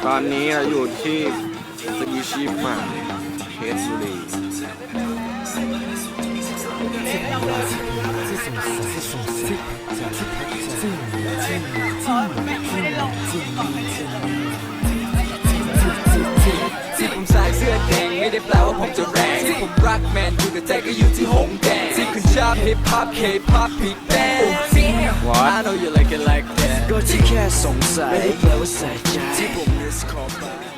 ตอนนี้เราอยู่ที่สกีชิปมาเพชรบุรีที่ผมใส่เสื้อแดงไม่ได้แปลว่าผมจะแรงที่ผมรักแมนยูแต่ใจก็อยู่ที่หงแดงที่คุณชอบฮิปฮอปเคป๊อปบิ๊กแบง I know you like it like that ก็ที่แค่สงสัยไม่ได้แปลว่าใส่ใจที่ผม miss call ไป